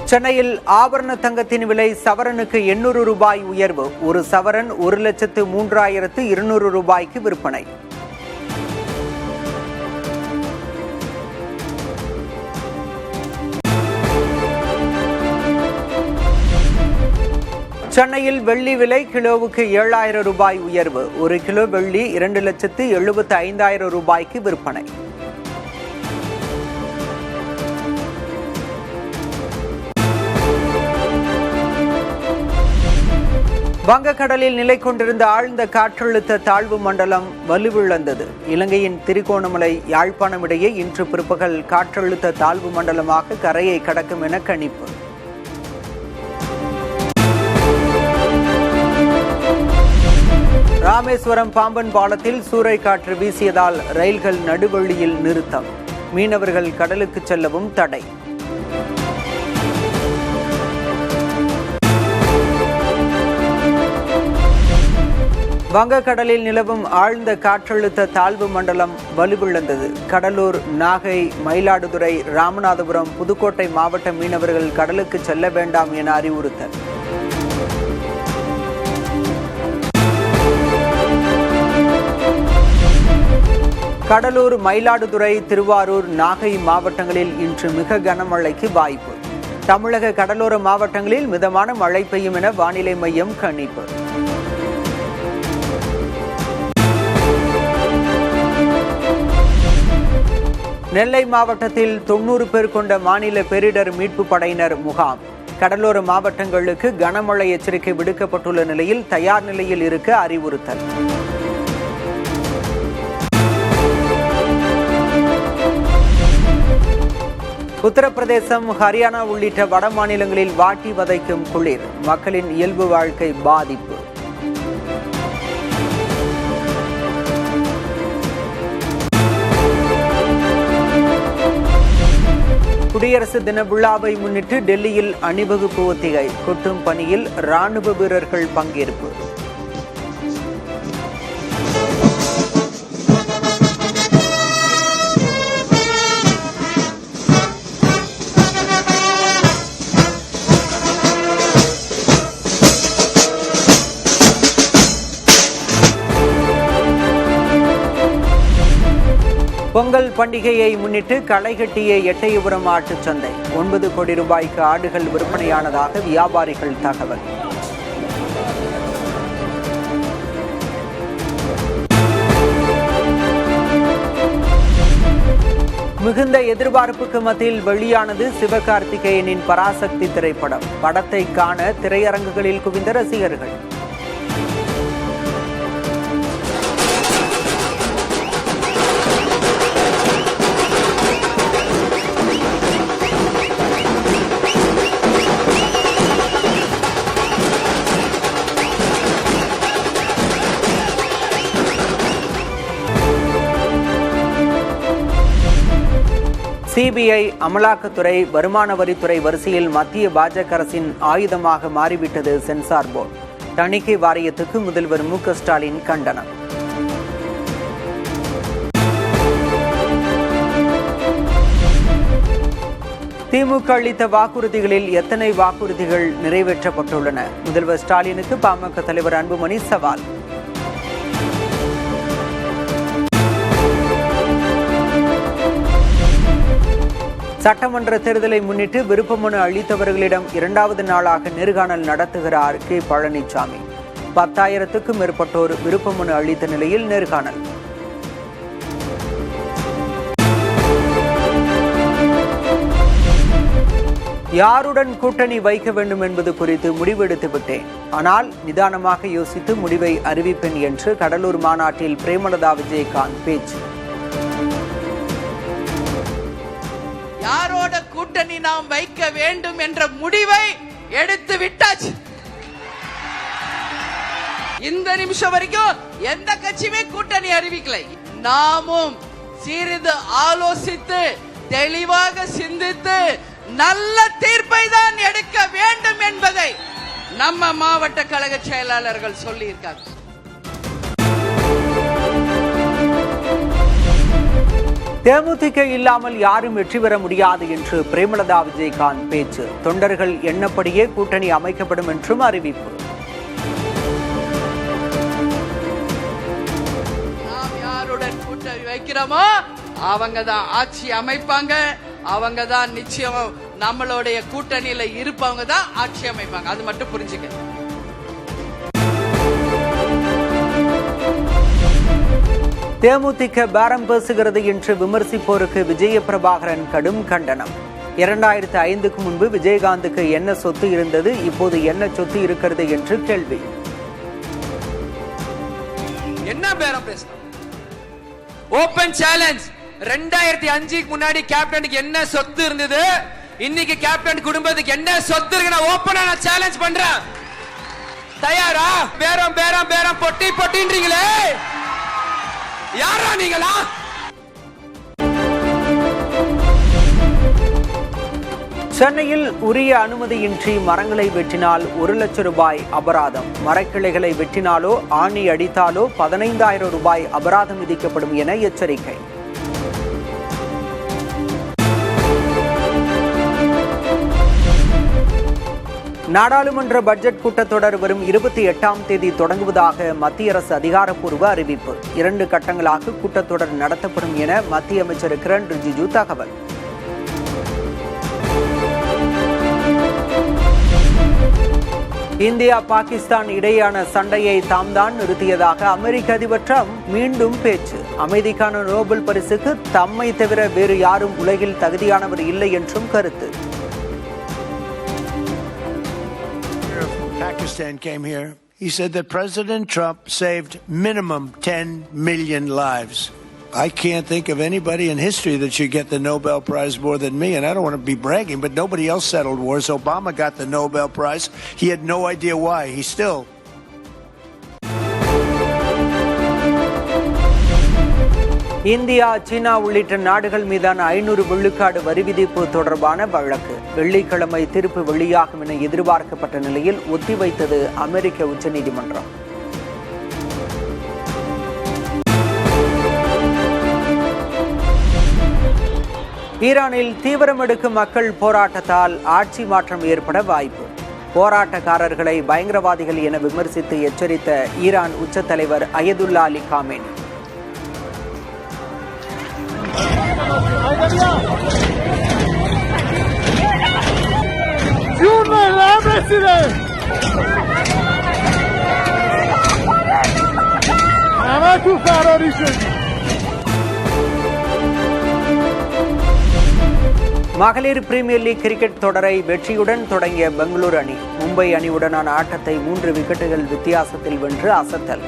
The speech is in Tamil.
சென்னையில் ஆபரண தங்கத்தின் விலை சவரனுக்கு 800 ரூபாய் உயர்வு. ஒரு சவரன் 1,03,200 ரூபாய்க்கு விற்பனை. சென்னையில் வெள்ளி விலை கிலோவுக்கு 7,000 ரூபாய் உயர்வு. ஒரு கிலோ வெள்ளி 2,75,000 ரூபாய்க்கு விற்பனை. வங்கக்கடலில் நிலை கொண்டிருந்த ஆழ்ந்த காற்றழுத்த தாழ்வு மண்டலம் வலுவிழந்தது. இலங்கையின் திரிகோணமலை யாழ்ப்பாணம் இடையே இன்று பிற்பகல் காற்றழுத்த தாழ்வு மண்டலமாக கரையை கடக்கும் என கணிப்பு. ராமேஸ்வரம் பாம்பன் பாலத்தில் சூறைக்காற்று வீசியதால் ரயில்கள் நடுவழியில் நிறுத்தம். மீனவர்கள் கடலுக்கு செல்லவும் தடை. வங்கக்கடலில் நிலவும் ஆழ்ந்த காற்றழுத்த தாழ்வு மண்டலம் வலுவிழந்தது. கடலூர், நாகை, மயிலாடுதுறை, ராமநாதபுரம், புதுக்கோட்டை மாவட்ட மீனவர்கள் கடலுக்கு செல்ல வேண்டாம் என அறிவுறுத்தல். கடலூர், மயிலாடுதுறை, திருவாரூர், நாகை மாவட்டங்களில் இன்று மிக கனமழைக்கு வாய்ப்பு. தமிழக கடலோர மாவட்டங்களில் மிதமான மழை பெய்யும் என வானிலை மையம் கணிப்பு. நெல்லை மாவட்டத்தில் 90 பேர் கொண்ட மாநில பேரிடர் மீட்பு படையினர் முகாம். கடலோர மாவட்டங்களுக்கு கனமழை எச்சரிக்கை விடுக்கப்பட்டுள்ள நிலையில் தயார் நிலையில் இருக்க அறிவுறுத்தல். உத்தரப்பிரதேசம், ஹரியானா உள்ளிட்ட வட மாநிலங்களில் வாட்டி வதைக்கும் குளிர். மக்களின் இயல்பு வாழ்க்கை பாதிப்பு. குடியரசு தின விழாவை முன்னிட்டு டெல்லியில் அணிவகுப்பு ஒத்திகை. கொட்டும் பணியில் ராணுவ வீரர்கள் பங்கேற்பு. பொங்கல் பண்டிகையை முன்னிட்டு களைகட்டிய எட்டயபுரம் ஆட்டுச் சந்தை. 9 கோடி ரூபாய்க்கு ஆடுகள் விற்பனையானதாக வியாபாரிகள் தகவல். மிகுந்த எதிர்பார்ப்புக்கு மத்தியில் வெளியானது சிவகார்த்திகேயனின் பராசக்தி திரைப்படம். படத்தை காண திரையரங்குகளில் குவிந்த ரசிகர்கள். சிபிஐ, அமலாக்கத்துறை, வருமான வரித்துறை வரிசையில் மத்திய பாஜக அரசின் ஆயுதமாக மாறிவிட்டது சென்சார் போர்டு. தணிக்கை வாரியத்துக்கு முதல்வர் மு.க.ஸ்டாலின் கண்டனம். திமுக அளித்த வாக்குறுதிகளில் எத்தனை வாக்குறுதிகள் நிறைவேற்றப்பட்டுள்ளன? முதல்வர் ஸ்டாலினுக்கு பாமக தலைவர் அன்புமணி சவால். சட்டமன்ற தேர்தலை முன்னிட்டு விருப்பமனு அளித்தவர்களிடம் 2வது நாளாக நேர்காணல் நடத்துகிறார் கே. பழனிசாமி. 10,000க்கும் மேற்பட்டோர் விருப்பமனு அளித்த நிலையில் நேர்காணல். யாருடன் கூட்டணி வைக்க வேண்டும் என்பது குறித்து முடிவெடுத்து விட்டேன். ஆனால் நிதானமாக யோசித்து முடிவை அறிவிப்பேன் என்று கடலூர் மாநாட்டில் பிரேமலதா விஜயகாந்த் பேச்சு. யாரோட கூட்டணி நாம் வைக்க வேண்டும் என்ற முடிவை எடுத்து விட்டாச்சு. இந்த நிமிஷம் வரைக்கும் எந்த கட்சியுமே கூட்டணி அறிவிக்கலை. நாமும் சிறிது ஆலோசித்து தெளிவாக சிந்தித்து நல்ல தீர்ப்பை தான் எடுக்க வேண்டும் என்பதை நம்ம மாவட்ட கழக செயலாளர்கள் சொல்லியிருக்காங்க. தேமுதிக இல்லாமல் யாரும் வெற்றி பெற முடியாது என்று பிரேமலதா விஜயகாந்த் பேச்சு. தொண்டர்கள் எண்ணப்படியே கூட்டணி அமைக்கப்படும் என்றும் அறிவிப்பு. நாம் யாருடன் கூட்டணி வைக்கிறோமோ அவங்க தான் ஆட்சி அமைப்பாங்க. அவங்க தான் நிச்சயம் நம்மளுடைய கூட்டணியில இருப்பவங்க தான் ஆட்சி அமைப்பாங்க. அது மட்டும் புரிஞ்சுக்க. தேமுதிக பேரம் பேசுகிறது என்று விமர்சிப்போருக்கு விஜய பிரபாகரன் கடும் கண்டனம். 2005க்கு முன்பு விஜயகாந்துக்கு என்ன சொத்து இருந்தது, இப்போது என்ன சொத்து இருக்கிறது என்று கேள்வி. என்ன பேரம் பேசணும்? Open challenge. 2005க்கு முன்னாடி கேப்டனுக்கு என்ன சொத்து இருந்தது, இன்னைக்கு கேப்டன் குடும்பத்துக்கு என்ன சொத்து இருக்கு, நான் ஓபனா நான் சேலஞ்ச் பண்றேன். தயாரா? பேரம் பேரம் பேரம் பொட்டி பொட்டின்றீங்களே, யாரா நீங்களா? சென்னையில் உரிய அனுமதியின்றி மரங்களை வெட்டினால் 1 லட்சம் ரூபாய் அபராதம். மரக்கிளைகளை வெட்டினாலோ ஆணி அடித்தாலோ 15,000 ரூபாய் அபராதம் விதிக்கப்படும் என எச்சரிக்கை. நாடாளுமன்ற பட்ஜெட் கூட்டத்தொடர் வரும் 28ஆம் தேதி தொடங்குவதாக மத்திய அரசு அதிகாரப்பூர்வ அறிவிப்பு. 2 கட்டங்களாக கூட்டத்தொடர் நடத்தப்படும் என மத்திய அமைச்சர் கிரண் ரிஜிஜு தகவல். இந்தியா பாகிஸ்தான் இடையேயான சண்டையை தாம்தான் நிறுத்தியதாக அமெரிக்க அதிபர் டிரம்ப் மீண்டும் பேச்சு. அமைதிக்கான நோபல் பரிசுக்கு தம்மை தவிர வேறு யாரும் உலகில் தகுதியானவர் இல்லை என்றும் கருத்து. Pakistan came here. He said that President Trump saved minimum 10 million lives. I can't think of anybody in history that should get the Nobel Prize more than me, and I don't want to be bragging, but nobody else settled wars. Obama got the Nobel Prize. He had no idea why. He still... India, China உள்ளிட்ட நாடுகள் மீதான 500 விழுக்காடு வரி விதிப்பு தொடர்பான வழக்கு வெள்ளிக்கிழமை தீர்ப்பு வெளியாகும் என எதிர்பார்க்கப்பட்ட நிலையில் ஒத்திவைத்தது அமெரிக்க உச்சநீதிமன்றம். ஈரானில் தீவிரம் எடுக்கும் மக்கள் போராட்டத்தால் ஆட்சி மாற்றம் ஏற்பட வாய்ப்பு. போராட்டக்காரர்களை பயங்கரவாதிகள் என விமர்சித்து எச்சரித்த ஈரான் உச்ச தலைவர் அயதுல்லா அலி காமேனி. மகளிர் பிரீமியர் லீக் கிரிக்கெட் தொடரை வெற்றியுடன் தொடங்கிய பெங்களூரு அணி மும்பை அணியுடனான ஆட்டத்தை 3 விக்கெட்டுகள் வித்தியாசத்தில் வென்று அசத்தல்.